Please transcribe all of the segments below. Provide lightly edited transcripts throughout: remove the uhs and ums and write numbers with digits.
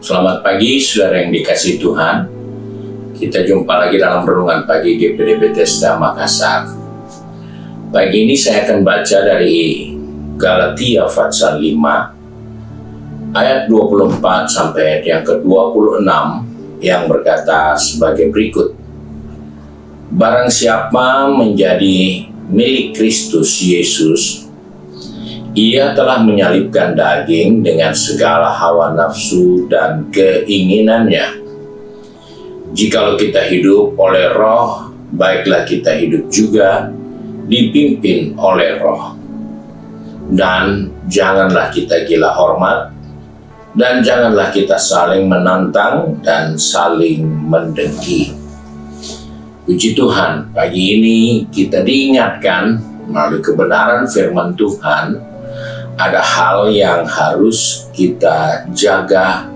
Selamat pagi saudara yang dikasihi Tuhan. Kita jumpa lagi dalam Renungan Pagi GPD Bethesda Makassar. Pagi ini saya akan baca dari Galatia pasal 5 ayat 24 sampai ayat yang ke-26 yang berkata sebagai berikut. Barang siapa menjadi milik Kristus Yesus, Ia telah menyalibkan daging dengan segala hawa nafsu dan keinginannya. Jikalau kita hidup oleh Roh, baiklah kita hidup juga dipimpin oleh Roh. Dan janganlah kita gila hormat, dan janganlah kita saling menantang dan saling mendengki. Puji Tuhan, pagi ini kita diingatkan melalui kebenaran firman Tuhan, ada hal yang harus kita jaga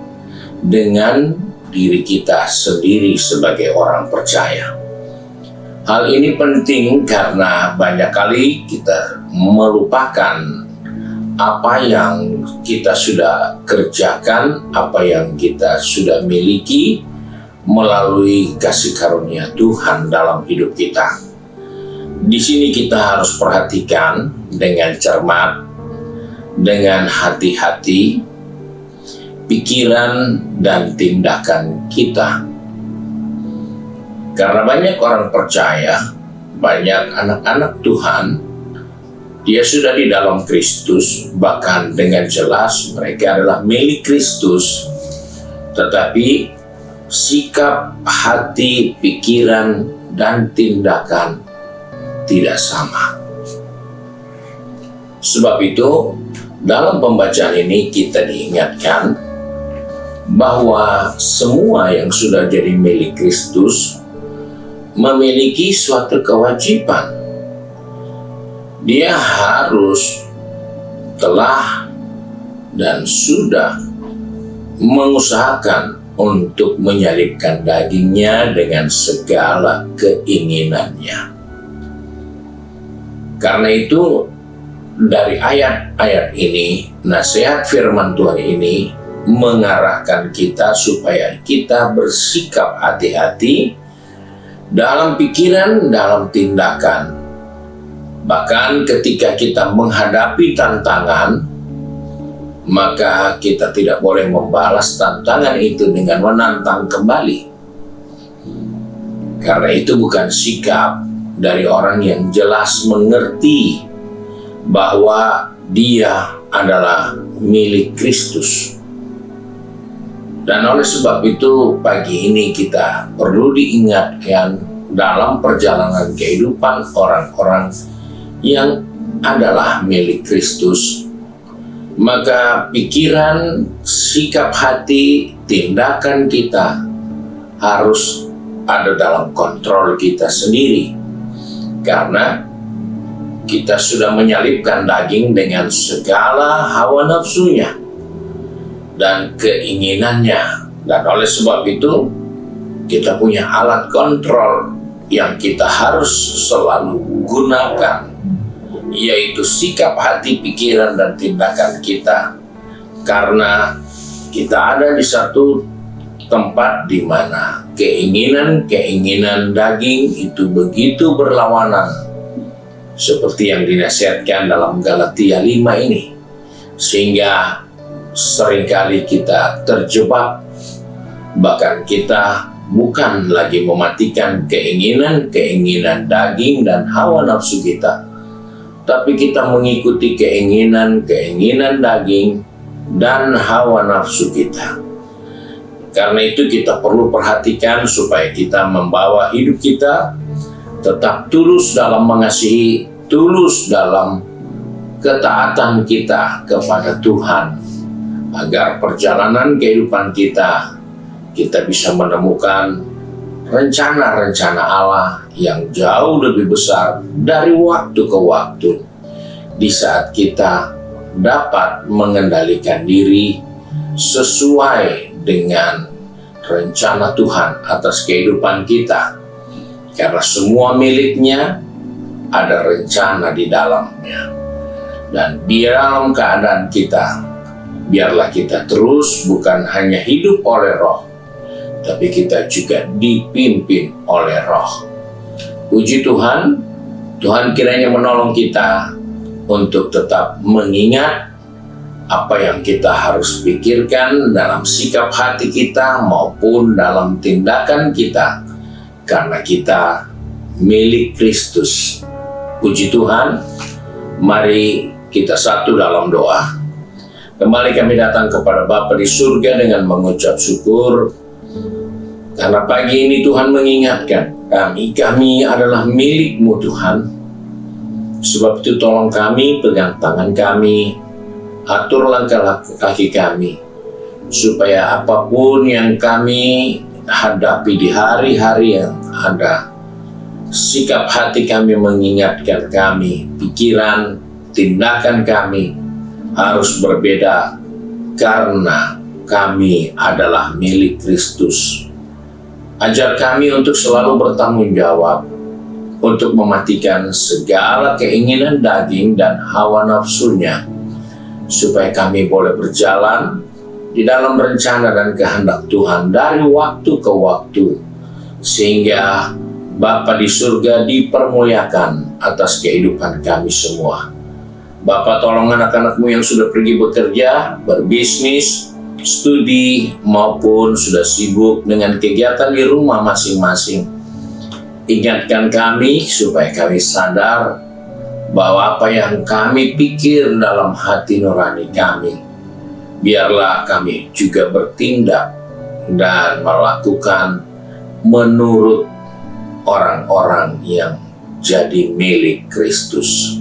dengan diri kita sendiri sebagai orang percaya. Hal ini penting karena banyak kali kita melupakan apa yang kita sudah kerjakan, apa yang kita sudah miliki melalui kasih karunia Tuhan dalam hidup kita. Di sini kita harus perhatikan dengan cermat, dengan hati-hati, pikiran dan tindakan kita. Karena banyak orang percaya, banyak anak-anak Tuhan, dia sudah di dalam Kristus, bahkan dengan jelas mereka adalah milik Kristus, tetapi sikap, hati, pikiran, dan tindakan tidak sama. Sebab itu, dalam pembacaan ini kita diingatkan bahwa semua yang sudah jadi milik Kristus memiliki suatu kewajiban. Dia harus telah dan sudah mengusahakan untuk menyalibkan dagingnya dengan segala keinginannya. Karena itu, dari ayat-ayat ini, nasihat firman Tuhan ini mengarahkan kita supaya kita bersikap hati-hati dalam pikiran, dalam tindakan. Bahkan ketika kita menghadapi tantangan, maka kita tidak boleh membalas tantangan itu dengan menantang kembali. Karena itu bukan sikap dari orang yang jelas mengerti bahwa dia adalah milik Kristus. Dan oleh sebab itu pagi ini kita perlu diingatkan dalam perjalanan kehidupan orang-orang yang adalah milik Kristus, maka pikiran, sikap hati, tindakan kita harus ada dalam kontrol kita sendiri. Karena kita sudah menyalibkan daging dengan segala hawa nafsunya dan keinginannya. Dan oleh sebab itu, kita punya alat kontrol yang kita harus selalu gunakan, yaitu sikap hati, pikiran, dan tindakan kita. Karena kita ada di satu tempat di mana keinginan daging itu begitu berlawanan, seperti yang dinasihatkan dalam Galatia 5 ini, sehingga seringkali kita terjebak, bahkan kita bukan lagi mematikan keinginan daging dan hawa nafsu kita, tapi kita mengikuti keinginan daging dan hawa nafsu kita. Karena itu kita perlu perhatikan supaya kita membawa hidup kita tetap tulus dalam mengasihi, tulus dalam ketaatan kita kepada Tuhan, agar perjalanan kehidupan kita bisa menemukan rencana-rencana Allah yang jauh lebih besar dari waktu ke waktu, di saat kita dapat mengendalikan diri sesuai dengan rencana Tuhan atas kehidupan kita. Karena semua miliknya ada rencana di dalamnya. Dan di dalam keadaan kita Biarlah kita terus bukan hanya hidup oleh roh, tapi kita juga dipimpin oleh roh. Puji Tuhan, Tuhan kiranya menolong kita untuk tetap mengingat apa yang kita harus pikirkan dalam sikap hati kita maupun dalam tindakan kita, karena kita milik Kristus. Puji Tuhan, mari kita satu dalam doa. Kembali kami datang kepada Bapa di surga dengan mengucap syukur, karena pagi ini Tuhan mengingatkan kami adalah milik-Mu Tuhan. Sebab itu tolong kami, pegang tangan kami, atur langkah kaki kami, supaya apapun yang kami hadapi di hari-hari yang ada, sikap hati kami mengingatkan kami, pikiran, tindakan kami harus berbeda, karena kami adalah milik Kristus. Ajar kami untuk selalu bertanggung jawab, untuk mematikan segala keinginan daging dan hawa nafsunya, supaya kami boleh berjalan di dalam rencana dan kehendak Tuhan dari waktu ke waktu, sehingga Bapa di surga dipermuliakan atas kehidupan kami semua. Bapa, tolong anak-anak-Mu yang sudah pergi bekerja, berbisnis, studi, maupun sudah sibuk dengan kegiatan di rumah masing-masing. Ingatkan kami supaya kami sadar bahwa apa yang kami pikir dalam hati nurani kami, biarlah kami juga bertindak dan melakukan menurut orang-orang yang jadi milik Kristus.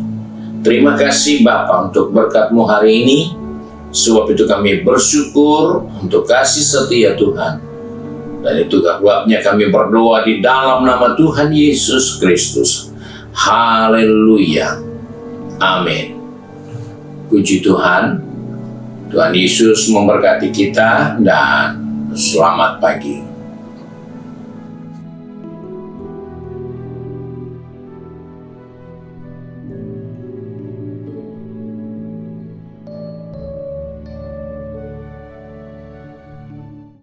Terima kasih Bapa untuk berkat-Mu hari ini. Sebab itu kami bersyukur untuk kasih setia Tuhan. Dan itu sebabnya kami berdoa di dalam nama Tuhan Yesus Kristus. Haleluya. Amin. Puji Tuhan. Tuhan Yesus memberkati kita dan selamat pagi.